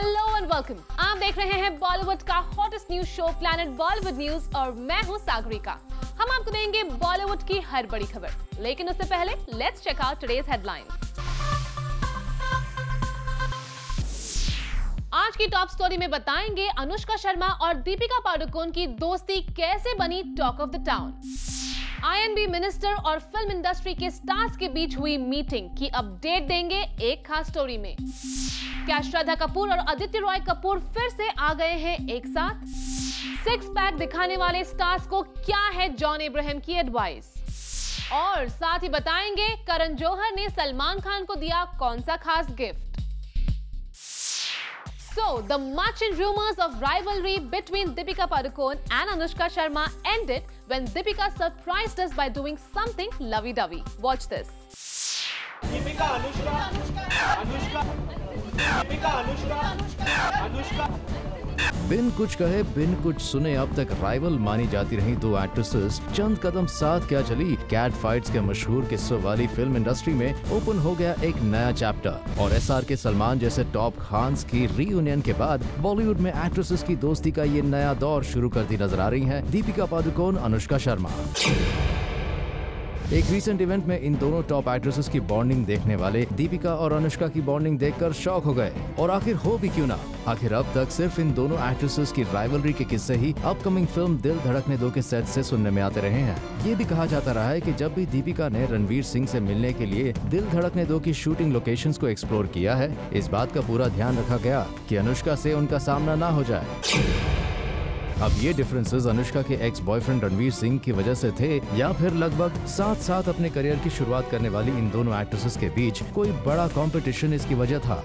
Hello and welcome. आप देख रहे हैं बॉलीवुड का hottest news show planet Bollywood news और मैं हूं सागरिका। हम आपको देंगे बॉलीवुड की हर बड़ी खबर, लेकिन उससे पहले let's check out today's headlines. आज की टॉप स्टोरी में बताएंगे अनुष्का शर्मा और दीपिका पादुकोण की दोस्ती कैसे बनी talk of the town. I&B minister और फिल्म इंडस्ट्री के स्टार्स के बीच हुई मीटिंग की अपडेट देंगे एक खास स्टोरी में। क्या श्रद्धा कपूर और आदित्य रॉय कपूर फिर से आ गए हैं एक साथ? सिक्स पैक दिखाने वाले स्टार्स को क्या है जॉन इब्राहिम की एडवाइस? और साथ ही बताएंगे करण जौहर ने सलमान खान को दिया कौन सा खास gift. So, the much in rumors of rivalry between Deepika Padukone and Anushka Sharma ended when Deepika surprised us by doing something lovey-dovey. Watch this. Deepika, Anushka. बिन कुछ कहे बिन कुछ सुने अब तक राइवल मानी जाती रही दो एक्ट्रेसेस चंद कदम साथ क्या चली। कैट फाइट्स के मशहूर किस्सों वाली फिल्म इंडस्ट्री में ओपन हो गया एक नया चैप्टर और एसआर के सलमान जैसे टॉप खान्स की रीयूनियन के बाद बॉलीवुड में एक्ट्रेसेस की दोस्ती का ये नया दौर शुरू करती नजर आ रही है दीपिका पादुकोण अनुष्का शर्मा। एक रीसेंट इवेंट में इन दोनों टॉप एक्ट्रेसेस की बॉन्डिंग देखने वाले दीपिका और अनुष्का की बॉन्डिंग देखकर शॉक हो गए। और आखिर हो भी क्यों ना, आखिर अब तक सिर्फ इन दोनों एक्ट्रेसेस की राइवलरी के किस्से ही अपकमिंग फिल्म दिल धड़कने दो के सेट से सुनने में आते रहे हैं। ये भी कहा जाता रहा है कि जब भी दीपिका ने रणवीर सिंह से मिलने के लिए दिल धड़कने दो की शूटिंग लोकेशंस को एक्सप्लोर किया है, इस बात का पूरा ध्यान रखा गया कि अनुष्का से उनका सामना ना हो जाए। अब ये डिफरेंसेस अनुष्का के एक्स बॉयफ्रेंड रणवीर सिंह की वजह से थे या फिर लगभग साथ साथ अपने करियर की शुरुआत करने वाली इन दोनों एक्ट्रेसेस के बीच कोई बड़ा कंपटीशन इसकी वजह था,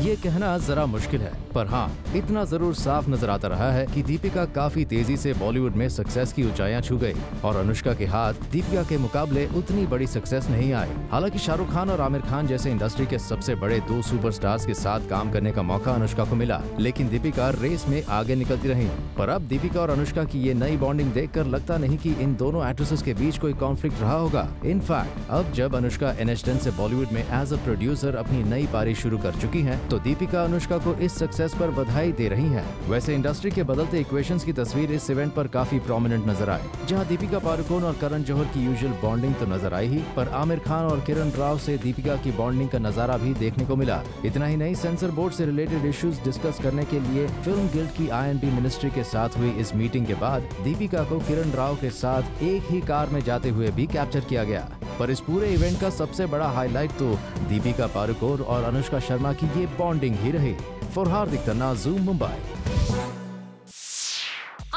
ये कहना जरा मुश्किल है। पर हाँ, इतना जरूर साफ नजर आता रहा है कि दीपिका काफी तेजी से बॉलीवुड में सक्सेस की ऊंचाइयां छू गई और अनुष्का के हाथ दीपिका के मुकाबले उतनी बड़ी सक्सेस नहीं आई। हालांकि शाहरुख खान और आमिर खान जैसे इंडस्ट्री के सबसे बड़े दो सुपरस्टार्स के साथ काम करने का मौका अनुष्का को मिला, लेकिन दीपिका रेस में आगे निकलती रही। पर अब दीपिका और अनुष्का की ये नई बॉन्डिंग देखकर लगता नहीं कि इन दोनों एक्ट्रेसेस के बीच कोई कॉन्फ्लिक्ट रहा होगा। इनफैक्ट अब जब अनुष्का NH10 से बॉलीवुड में एज अ प्रोड्यूसर अपनी नई पारी शुरू कर चुकी है तो दीपिका अनुष्का को इस सक्सेस पर बधाई दे रही हैं। वैसे इंडस्ट्री के बदलते इक्वेशंस की तस्वीर इस इवेंट पर काफी प्रोमिनेंट नजर आई, जहां दीपिका पादुकोण और करण जौहर की यूजुअल बॉन्डिंग तो नजर आई ही, पर आमिर खान और किरण राव से दीपिका की बॉन्डिंग का नजारा भी देखने को मिला। इतना ही नहीं, सेंसर बोर्ड से रिलेटेड इश्यूज डिस्कस करने के लिए फिल्म गिल्ड की INB मिनिस्ट्री के साथ हुई इस मीटिंग के बाद दीपिका को किरण राव के साथ एक ही कार में जाते हुए भी कैप्चर किया गया। पर इस पूरे इवेंट का सबसे बड़ा हाईलाइट तो दीपिका पादुकोण और अनुष्का शर्मा की ये बॉन्डिंग ही रही। For Hardik Tanna, Zoom, Mumbai.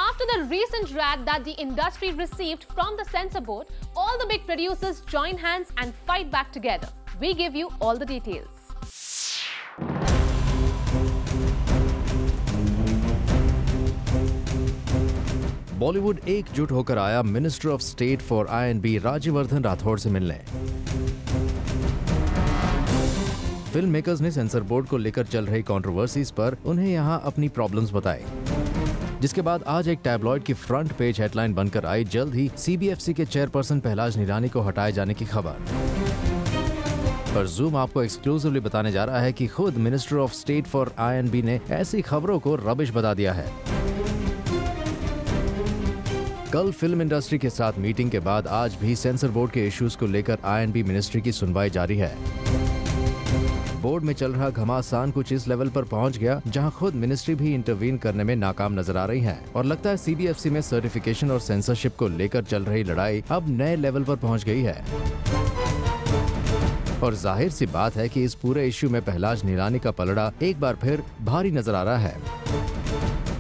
After the recent rat that the industry received from the censor board, all the big producers join hands and fight back together. We give you all the details. Bollywood एकजुट होकर आया minister of state for INB Rajyavardhan Rathore से मिलने। Film makers ने sensor board को लेकर चल रही कंट्रोवर्सीज पर उन्हें यहां अपनी प्रॉब्लम्स बताई, जिसके बाद आज एक टैबलॉइड की फ्रंट पेज हेडलाइन बनकर आई जल्द ही CBFC के चेयरपर्सन पहलाज निरानी को हटाए जाने की खबर। पर जूम आपको एक्सक्लूसिवली बताने जा रहा है कि खुद minister of state for INB ने ऐसी खबरों को रबिश बता दिया है। कल फिल्म इंडस्ट्री के साथ मीटिंग के बाद आज भी सेंसर बोर्ड के इश्यूज को लेकर INB मिनिस्ट्री की सुनवाई जारी है। बोर्ड में चल रहा घमासान कुछ इस लेवल पर पहुंच गया जहां खुद मिनिस्ट्री भी इंटरवीन करने में नाकाम नजर आ रही है और लगता है CBFC में सर्टिफिकेशन और सेंसरशिप को लेकर चल रही लड़ाई अब नए लेवल पर पहुंच गई है। और जाहिर सी बात है कि इस पूरे इश्यू में पहलाज निरानी का पलड़ा एक बार फिर भारी नजर आ रहा है।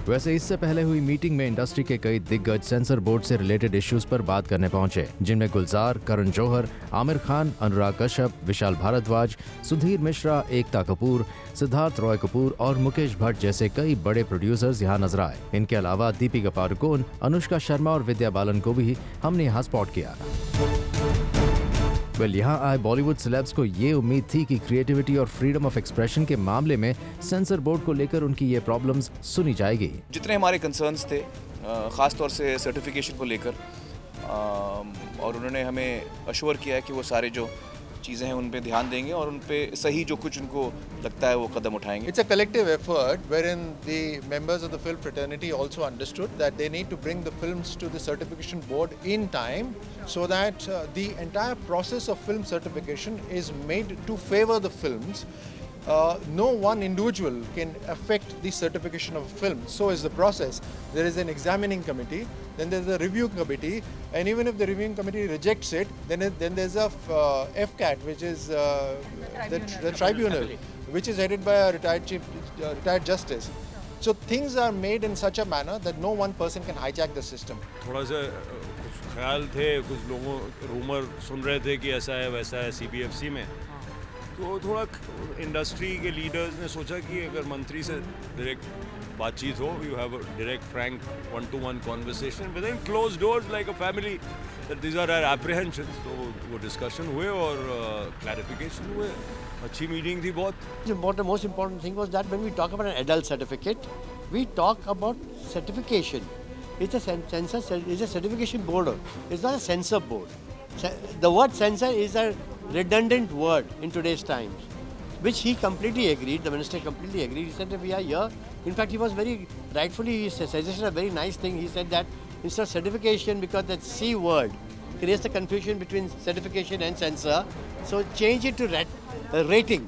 वैसे इससे पहले हुई मीटिंग में इंडस्ट्री के कई दिग्गज सेंसर बोर्ड से रिलेटेड इश्यूज पर बात करने पहुंचे, जिनमें गुलजार, करण जौहर, आमिर खान, अनुराग कश्यप, विशाल भारद्वाज, सुधीर मिश्रा, एकता कपूर, सिद्धार्थ रॉय कपूर और मुकेश भट्ट जैसे कई बड़े प्रोड्यूसर्स यहाँ नजर आए। इनके अलावा दीपिका पादुकोण, अनुष्का शर्मा और विद्या बालन को भी हमने यहाँ स्पॉट किया। यहाँ आए बॉलीवुड सेलेब्स को ये उम्मीद थी कि क्रिएटिविटी और फ्रीडम ऑफ एक्सप्रेशन के मामले में सेंसर बोर्ड को लेकर उनकी ये प्रॉब्लम्स सुनी जाएगी। जितने हमारे कंसर्न्स थे ख़ास तौर से सर्टिफिकेशन को लेकर और उन्होंने हमें अश्योर किया है कि वो सारे जो चीज़ें हैं उन पे ध्यान देंगे और उन पे सही जो कुछ उनको लगता है वो कदम उठाएंगे. It's a collective effort wherein the members of the film fraternity also understood that they need to bring the films to the certification board in time so that the entire process of film certification is made to favor the films. No one individual can affect the certification of a film. So is the process. There is an examining committee, then there is a review committee, and even if the reviewing committee rejects it, then there is a FCAT, which is the tribunal, which is headed by a retired justice. So things are made in such a manner that no one person can hijack the system. थोड़ा सा कुछ ख्याल थे, कुछ लोगों rumour सुन रहे थे कि ऐसा है वैसा है CBFC में, तो थोड़ा इंडस्ट्री के लीडर्स ने सोचा कि अगर मंत्री से डायरेक्ट बातचीत हो, you have a direct frank 1-to-1 conversation with in closed doors like a family, that these are our apprehensions. तो वो डिस्कशन हुए और क्लैरिफिकेशन हुए. अच्छी मीटिंग थी बहुत. The most important thing was that when we talk about an adult certificate, we talk about certification. It's a certification board. It's not a censor board. The word censor is a redundant word in today's times, which he completely agreed. The minister completely agreed. He said that we are here. In fact, he was very rightfully, he suggested a very nice thing. He said that instead of certification, because that C word creates the confusion between certification and censor, so change it to rating.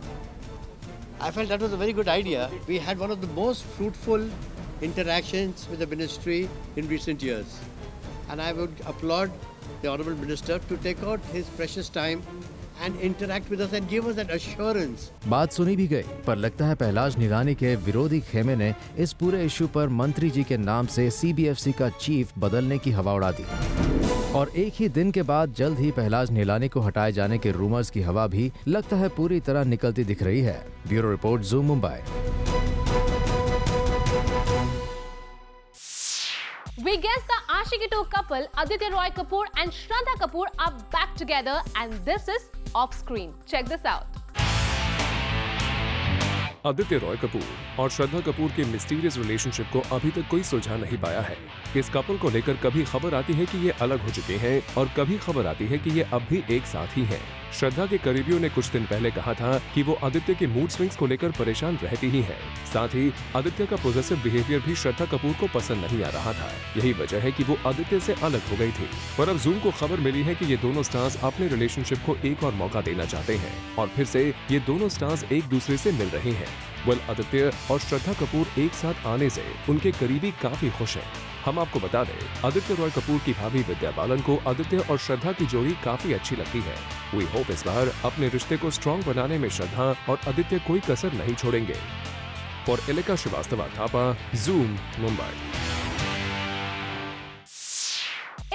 I felt that was a very good idea. We had one of the most fruitful interactions with the ministry in recent years, and I would applaud the Honourable Minister to take out his precious time and interact with us and give us that assurance. बात सुनी भी गई, पर लगता है पहलाज निगानी के विरोधी खेमे ने इस पूरे इशू पर मंत्री जी के नाम से CBFC का चीफ बदलने की हवा उड़ा दी. और एक ही दिन के बाद जल्द ही पहलाज निगानी को हटाए जाने के रूमर्स की हवा भी लगता है पूरी तरह निकलती दिख रही है. Bureau report, zoom Mumbai. We guess the Aashiqui 2 couple Aditya Roy Kapoor and Shraddha Kapoor are back together, and this is off screen. Check this out. Aditya Roy Kapoor और श्रद्धा कपूर के मिस्टीरियस रिलेशनशिप को अभी तक कोई सुलझा नहीं पाया है. इस कपल को लेकर कभी खबर आती है कि ये अलग हो चुके हैं और कभी खबर आती है कि ये अब भी एक साथ ही हैं. श्रद्धा के करीबियों ने कुछ दिन पहले कहा था कि वो आदित्य के मूड स्विंग्स को लेकर परेशान रहती ही है. साथ ही आदित्य का पॉजिटिव बिहेवियर भी श्रद्धा कपूर को पसंद नहीं आ रहा था. यही वजह है कि वो आदित्य से अलग हो गई थी. पर अब ज़ूम को खबर मिली है कि ये दोनों स्टार्स अपने रिलेशनशिप को एक और मौका देना चाहते हैं और फिर से ये दोनों स्टार्स एक दूसरे से मिल रहे हैं. आदित्य और श्रद्धा कपूर एक साथ आने से उनके करीबी काफी खुश हैं. हम आपको बता दें, आदित्य रॉय कपूर की भाभी विद्या बालन को आदित्य और श्रद्धा की जोड़ी काफी अच्छी लगती है. वी होप इस बार अपने रिश्ते को स्ट्रॉन्ग बनाने में श्रद्धा और आदित्य कोई कसर नहीं छोड़ेंगे. For Ilika Srivastava Thapa, Zoom Mumbai.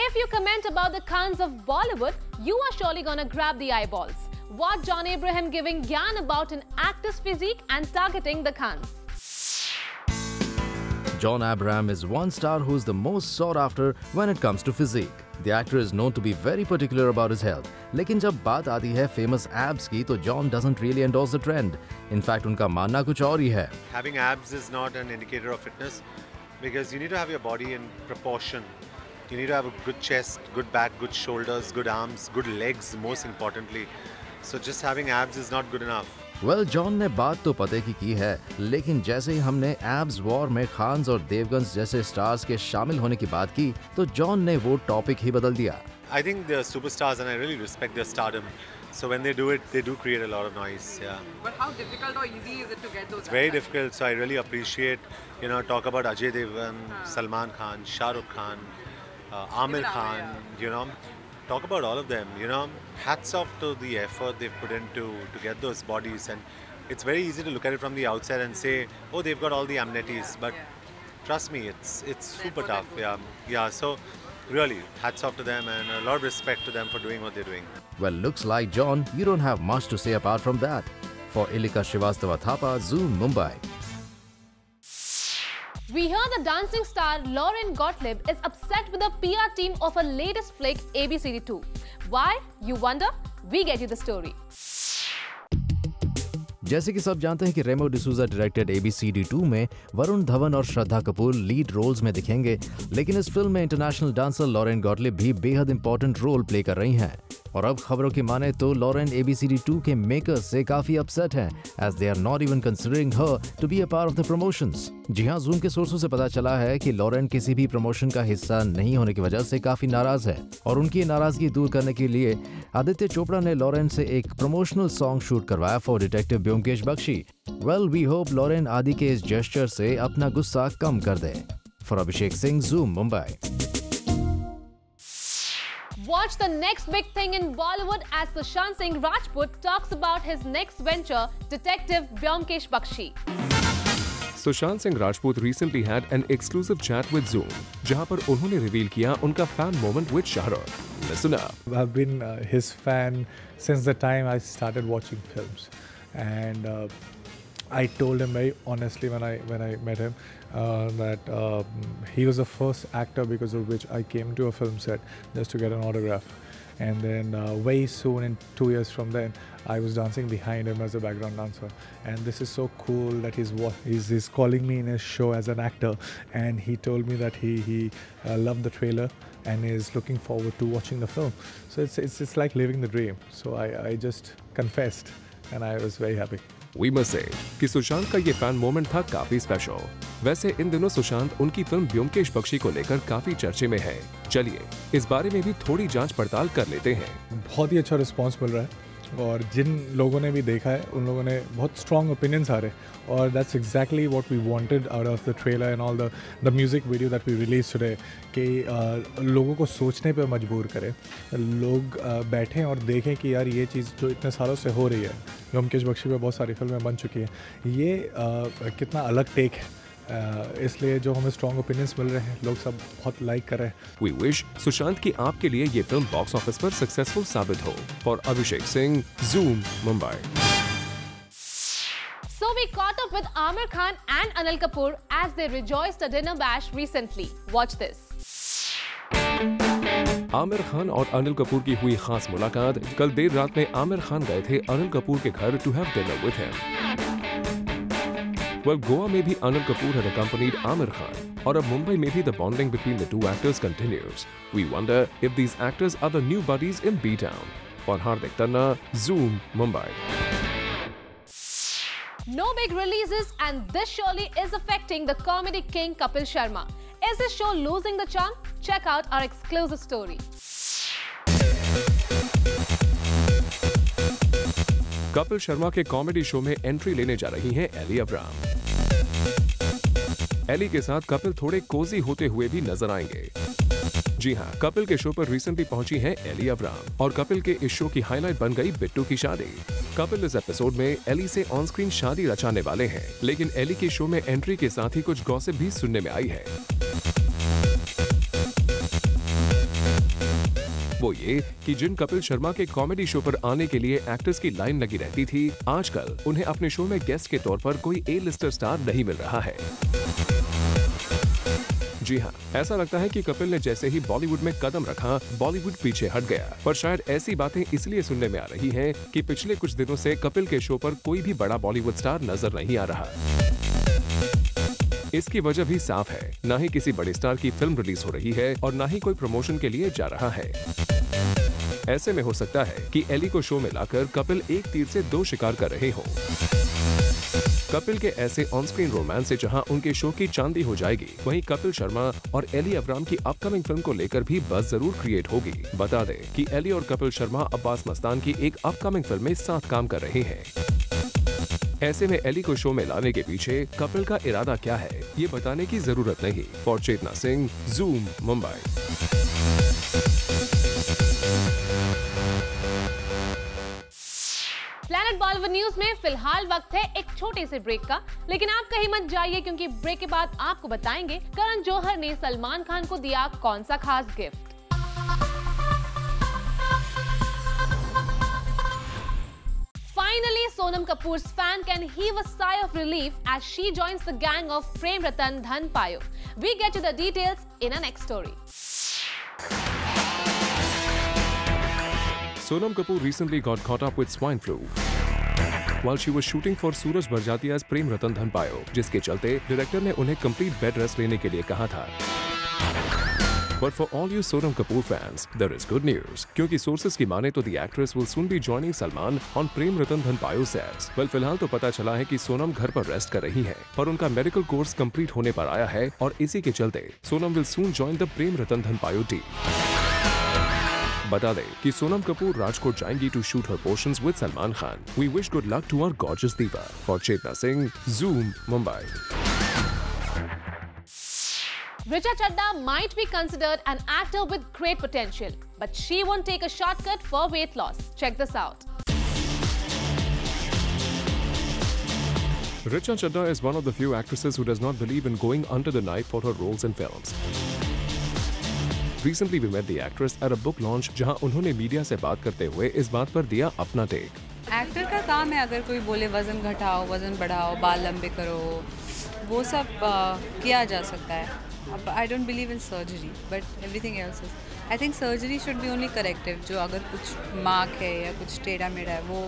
If you comment about the Khans of Bollywood, you are surely gonna grab the eyeballs. What John Abraham giving gyan about an actor's physique and targeting the Khans. John Abraham is one star who's the most sought after when it comes to physique. The actor is known to be very particular about his health. लेकिन जब बात आती है famous abs की, तो John doesn't really endorse the trend. In fact, उनका मानना कुछ और ही है. Having abs is not an indicator of fitness because you need to have your body in proportion. You need to have a good chest, good back, good shoulders, good arms, good legs most importantly. So just having abs is not good enough. Well, John ने बात तो पते की है, लेकिन जैसे ही हमने abs war में खान्स और देवगन्स जैसे स्टार्स के शामिल होने की बात की, तो जॉन ने वो टॉपिक ही बदल दिया. I think they're superstars and I really respect their stardom. So when they do it, they do create a lot of noise. Yeah. But how difficult or easy is it to get those? It's very difficult. So I really appreciate, talk about Ajay Devgan, Salman Khan, Shah Rukh Khan, Amir Khan. Talk about all of them. Hats off to the effort they've put in to get those bodies. And it's very easy to look at it from the outside and say, oh, they've got all the amenities. But trust me, it's super tough. Yeah. So really, hats off to them and a lot of respect to them for doing what they're doing. Well, looks like, John, you don't have much to say apart from that. For Ilika Srivastava Thapa, Zoom Mumbai. We hear the dancing star Lauren Gottlieb is upset with the PR team of her latest flick ABCD2. Why? You wonder? We get you the story. जैसे कि सब जानते हैं कि Remo D'Souza directed ABCD 2 में वरुण धवन और Shraddha Kapoor lead roles में दिखेंगे, लेकिन इस फिल्म में इंटरनेशनल डांसर लॉरेन गॉटलिब भी बेहद इंपॉर्टेंट रोल प्ले कर रही हैं। और अब खबरों की माने तो लॉरेन ABCD 2 के मेकर्स से काफी अपसेट हैं, as they are not even considering her to be a part of the promotions. जी हां, जूम के सोर्सों से पता चला है कि लॉरेन किसी भी प्रमोशन का हिस्सा नहीं होने की वजह से काफी नाराज है, और उनकी नाराजगी दूर करने के लिए आदित्य चोपड़ा ने लॉरेन से एक प्रमोशनल सॉन्ग शूट करवाया for Detective Byomkesh Bakshi. Well, we hope Lauren आदि के इस जेस्चर से अपना गुस्सा कम कर दे। For Abhishek Singh, Zoom, Mumbai. Watch the next big thing in Bollywood as Sushant Singh Rajput talks about his next venture, Detective Byomkesh Bakshi. Sushant Singh Rajput recently had an exclusive chat with Zoom, जहां पर उन्होंने रिवील किया उनका fan moment with Shahrukh. Listen up. I've been his fan since the time I started watching films, and I told him very honestly when I met him that he was the first actor because of which I came to a film set just to get an autograph. And then very soon, in 2 years from then, I was dancing behind him as a background dancer. And this is so cool that he's calling me in his show as an actor. And he told me that he loved the trailer and is looking forward to watching the film. So it's like living the dream. So I just confessed and I was very happy. We must say कि सुशांत का ये fan moment था काफी special. वैसे इन दिनों सुशांत उनकी film Byomkesh Bakshi को लेकर काफी चर्चे में है। चलिए इस बारे में भी थोड़ी जांच पड़ताल कर लेते हैं। बहुत ही अच्छा रिस्पांस मिल रहा है, और जिन लोगों ने भी देखा है उन लोगों ने बहुत स्ट्रॉन्ग ओपिनियंस आ रहे हैं, और that's exactly what we wanted out of the trailer and all the music video that we release today, कि लोगों को सोचने पे मजबूर करें, लोग बैठें और देखें कि यार ये चीज़ जो इतने सालों से हो रही है, ब्योमकेश बख्शी पे बहुत सारी फिल्में बन चुकी हैं, ये कितना अलग टेक है। इसलिए जो हमें स्ट्रॉन्ग ओपिनियंस मिल रहे हैं, लोग सब बहुत लाइक कर रहे हैं। We wish सुशांत की आपके लिए ये फिल्म बॉक्स ऑफिस पर सक्सेसफुल साबित हो। For Abhishek Singh, Zoom, Mumbai. So we caught up with Aamir Khan and Anil Kapoor as they rejoiced a dinner bash recently. Watch this. Aamir Khan और अनिल कपूर की हुई खास मुलाकात। कल देर रात में आमिर खान गए थे अनिल कपूर के घर to have dinner with him. Well, Goa में भी अनिल कपूर had accompanied आमिर खान, और अब मुंबई में भी the bonding between the two actors continues. We wonder if these actors are the new buddies in B-Town. For Hardik Tanna, Zoom, Mumbai. No big releases, and this surely is affecting the comedy king Kapil Sharma. Is his show losing the charm? Check out our exclusive story. Kapil Sharma के comedy show में entry लेने जा रही हैं Eli Abraham. Eli के साथ कपिल थोड़े Cozi होते हुए भी नजर आएंगे। जी हां, कपिल के शो पर रिसेंटली पहुंची हैं एली अब्राहम, और कपिल के इस शो की हाईलाइट बन गई बिट्टू की शादी। कपिल इस एपिसोड में एली से ऑन स्क्रीन शादी रचाने वाले हैं, लेकिन एली के शो में एंट्री के साथ ही कुछ गॉसिप भी सुनने में आई है। वो ये कि जिन कपिल शर्मा के कॉमेडी शो पर आने के लिए एक्टर्स की लाइन लगी रहती थी, आजकल उन्हें अपने शो में गेस्ट के तौर पर कोई A-लिस्टर स्टार नहीं मिल रहा है। जी हाँ, ऐसा लगता है कि कपिल ने जैसे ही बॉलीवुड में कदम रखा, बॉलीवुड पीछे हट गया। पर शायद ऐसी बातें इसलिए सुनने में आ रही हैं कि पिछले कुछ दिनों से कपिल के शो पर कोई भी बड़ा बॉलीवुड स्टार नजर नहीं आ रहा। इसकी वजह भी साफ है, ना ही किसी बड़े स्टार की फिल्म रिलीज हो रही है और ना ही कोई प्रमोशन के लिए जा रहा है। ऐसे में हो सकता है कि एली को शो में लाकर कपिल एक तीर से दो शिकार कर रहे हों। कपिल के ऐसे ऑन स्क्रीन रोमांस से जहां उनके शो की चांदी हो जाएगी, वहीं कपिल शर्मा और एली अब्राहम की अपकमिंग फिल्म को लेकर भी बज़ जरूर क्रिएट होगी। बता दें कि एली और कपिल शर्मा अब्बास मस्तान की एक अपकमिंग फिल्म में साथ काम कर रहे हैं। ऐसे में एली को शो में लाने के पीछे कपिल का इरादा क्या है, ये बताने की जरूरत नहीं। For Chetna Singh, Zoom, Mumbai. Planet Bollywood news में फिलहाल वक्त है एक छोटे से ब्रेक का, लेकिन आप कहीं मत जाइए क्योंकि ब्रेक के बाद आपको बताएंगे करण जौहर ने सलमान खान को दिया कौन सा खास gift. Finally, Sonam Kapoor's fan can heave a sigh of relief as she joins the gang of Prem Ratan Dhan Payo. We get to the details in our next story. Sonam Kapoor recently got caught up with swine flu. while she was shooting for सूरज बरजातिया's प्रेम रतन धन पायो, जिसके चलते director ने उन्हें complete bed rest लेने के लिए कहा था। But for all you Sonam Kapoor fans, there is good news, क्योंकि sources की माने तो the actress will soon be joining Salman on Prem Ratan Dhan पायो sets. Well, फिलहाल तो पता चला है कि सोनम घर पर रेस्ट कर रही हैं, पर उनका मेडिकल कोर्स कंप्लीट होने पर आया है और इसी के चलते Sonam will soon join the Prem Ratan Dhan पायो team. बता दें कि सोनम कपूर राजकोट जाएंगी to shoot her portions with Salman Khan. We wish good luck to our gorgeous diva. For Chetna Singh, Zoom, Mumbai. Richa Chadda might be considered an actor with great potential, but she won't take a shortcut for weight loss. Check this out. Richa Chadda is one of the few actresses who does not believe in going under the knife for her roles in films. Recently we met the actress at a book launch, जहां उन्होंने media से बात करते हुए इस बात पर दिया अपना टेक। एक्टर का काम है, अगर कोई बोले वजन घटाओ, वजन बढ़ाओ, बाल लंबे करो, वो सब किया जा सकता है। I don't believe in surgery, but everything else is. I think surgery should be only corrective. जो अगर कुछ मार्क है या कुछ टेढ़ा मेढ़ा है वो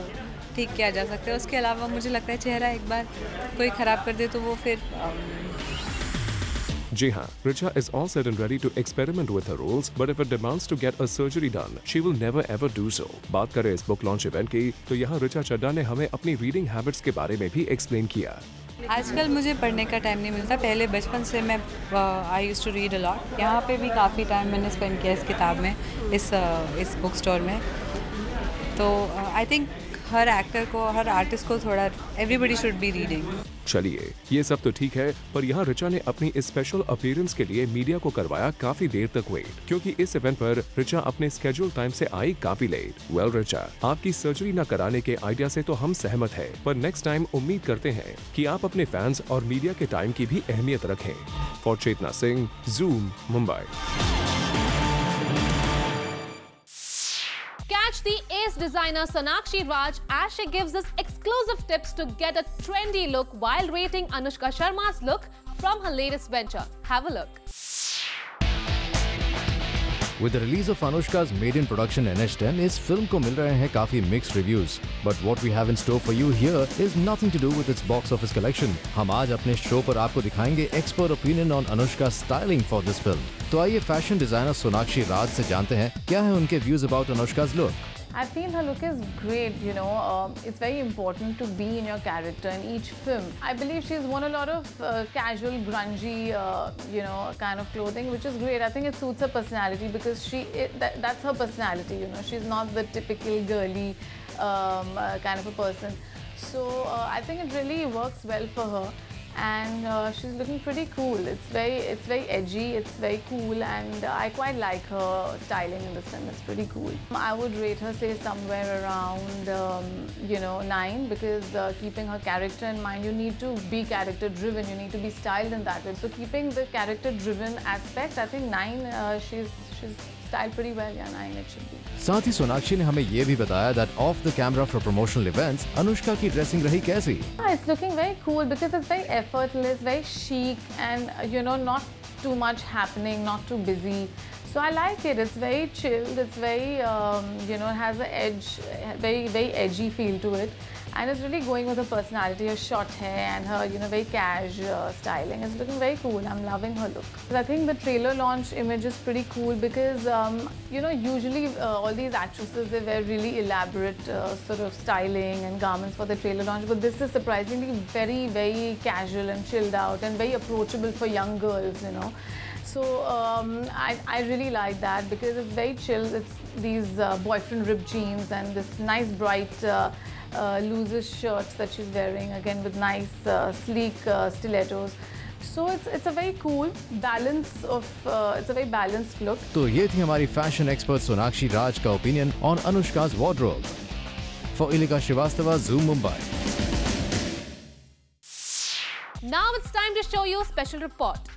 ठीक किया जा सकता है। उसके अलावा मुझे लगता है चेहरा एक बार कोई खराब कर दे तो वो फिर जी हाँ, Richa is all set and ready to experiment with her roles, but if it demands to get a surgery done, she will never ever do so. बात करें इस बुक लॉन्च इवेंट की, तो यहाँ Richa Chadda ने हमें अपनी reading habits के बारे में भी एक्सप्लेन किया। आजकल मुझे पढ़ने का टाइम नहीं मिलता, पहले बचपन से मैं I used to read a lot. यहाँ पे भी काफ़ी टाइम मैंने स्पेंड किया इस किताब में, इस बुक स्टोर में। तो आई थिंक हर एक्टर को, हर आर्टिस्ट को थोड़ा एवरीबडी शुड बी रीडिंग। चलिए, ये सब तो ठीक है, पर यहाँ रिचा ने अपनी इस स्पेशल अपीयरेंस के लिए मीडिया को करवाया काफी देर तक वेट, क्योंकि इस इवेंट पर रिचा अपने स्केड्यूल टाइम से आई काफी लेट। वेल रिचा, आपकी सर्जरी न कराने के आइडिया से तो हम सहमत हैं, पर नेक्स्ट टाइम उम्मीद करते हैं कि आप अपने फैंस और मीडिया के टाइम की भी अहमियत रखें। For Chetna Singh, Zoom, Mumbai. Catch the ace designer Sonakshi Raj as she gives us exclusive tips to get a trendy look while rating Anushka Sharma's look from her latest venture. Have a look. With the release of Anushka's maiden production NH10, इस film को मिल रहे हैं काफी mixed reviews. But what we have in store for you here is nothing to do with its box office collection. हम आज अपने show पर आपको दिखाएंगे expert opinion on Anushka's styling for this film. तो आइए फैशन डिजाइनर सोनाक्षी राज से जानते हैं क्या है उनके views about Anushka's look. I feel her look is great, you know. It's very important to be in your character in each film. I believe she's worn a lot of casual, grungy, kind of clothing, which is great. I think it suits her personality because that's her personality, you know. She's not the typical girly kind of a person. So I think it really works well for her. And she's looking pretty cool. It's very edgy, it's very cool, and I quite like her styling in this film. It's pretty cool. I would rate her, say, somewhere around 9, because keeping her character in mind, you need to be character driven, you need to be styled in that way. So keeping the character driven aspect, I think 9, she's styled pretty well. Yeah, 9 it should be. साथ ही सोनाक्षी ने हमें ये भी बताया that off the camera for promotional events, Anushka की dressing रही कैसी? It's looking very cool because it's very effortless, very chic, and not too much happening, not too busy. So I like it. It's very chilled. It's very it has an edge, very very edgy feel to it, and it's really going with her personality, her short hair and her very cash styling. It's looking very cool. I'm loving her look. I think the trailer launch image is pretty cool because usually all these actresses, they wear really elaborate sort of styling and garments for the trailer launch, but this is surprisingly very very casual and chilled out and very approachable for young girls, So I really like that because it's very chill. It's these boyfriend ripped jeans and this nice bright loose shirt that she's wearing, again with nice sleek stilettos. So it's a very cool balance of it's a very balanced look. तो ये थी हमारी fashion expert Sonakshi Raj का opinion on Anushka's wardrobe. For Ilika Srivastava, Zoom, Mumbai. Now it's time to show you a special report.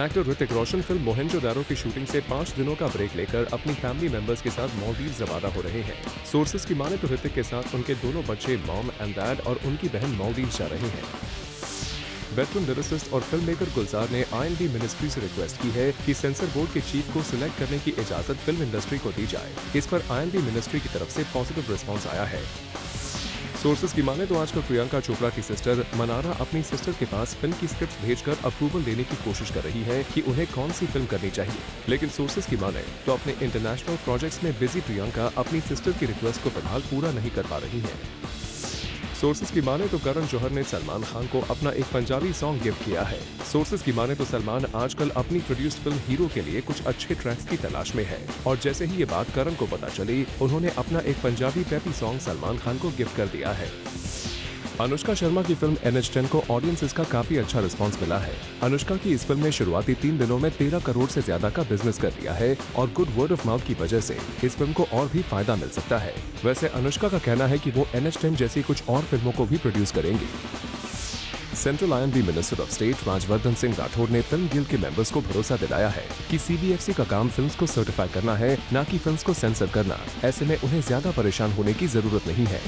Actor Hrithik Roshan film Mohenjodaro की shooting से 5 दिनों का break लेकर अपनी फैमिली मेंबर्स के साथ मालदीव्स रवाना हो रहे हैं। सोर्सेज की माने तो ऋतिक के साथ उनके दोनों बच्चे मॉम एंड डैड और उनकी बहन मालदीव्स जा रहे हैं। वेटरन लिरिसिस्ट और फिल्म मेकर गुलजार ने INB मिनिस्ट्री से रिक्वेस्ट की है कि सेंसर बोर्ड के चीफ को सिलेक्ट करने की इजाजत फिल्म इंडस्ट्री को दी जाए। इस पर INB मिनिस्ट्री की तरफ से पॉजिटिव रिस्पॉन्स आया है। सोर्सेज की माने तो आजकल प्रियंका चोपड़ा की सिस्टर मनारा अपनी सिस्टर के पास फिल्म की स्क्रिप्ट भेजकर अप्रूवल लेने की कोशिश कर रही है कि उन्हें कौन सी फिल्म करनी चाहिए। लेकिन सोर्सेज की माने तो अपने इंटरनेशनल प्रोजेक्ट्स में बिजी प्रियंका अपनी सिस्टर की रिक्वेस्ट को फिलहाल पूरा नहीं कर पा रही है। सोर्सेज की माने तो करण जौहर ने सलमान खान को अपना एक पंजाबी सॉन्ग गिफ्ट किया है। सोर्सेज की माने तो सलमान आजकल अपनी प्रोड्यूस्ड फिल्म हीरो के लिए कुछ अच्छे ट्रैक्स की तलाश में है और जैसे ही ये बात करण को पता चली, उन्होंने अपना एक पंजाबी पेपी सॉन्ग सलमान खान को गिफ्ट कर दिया है। अनुष्का शर्मा की फिल्म NH10 को ऑडियंसेस का काफी अच्छा रिस्पांस मिला है। अनुष्का की इस फिल्म ने शुरुआती 3 दिनों में 13 करोड़ से ज्यादा का बिजनेस कर लिया है और गुड वर्ड ऑफ माउथ की वजह से इस फिल्म को और भी फायदा मिल सकता है। वैसे अनुष्का का कहना है कि वो NH10 जैसी कुछ और फिल्मों को भी प्रोड्यूस करेंगी। Central INB minister of state Rajvardhan Singh Rathore ने फिल्म गिल्ड के मेंबर्स को भरोसा दिलाया है कि CBFC का काम फिल्म्स को सर्टिफाई करना है, न कि फिल्म्स को सेंसर करना। ऐसे में उन्हें ज्यादा परेशान होने की जरूरत नहीं है।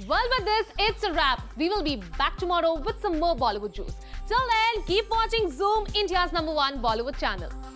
Well, with this, it's a wrap. We will be back tomorrow with some more Bollywood juice. Till then, keep watching Zoom, India's #1 Bollywood channel.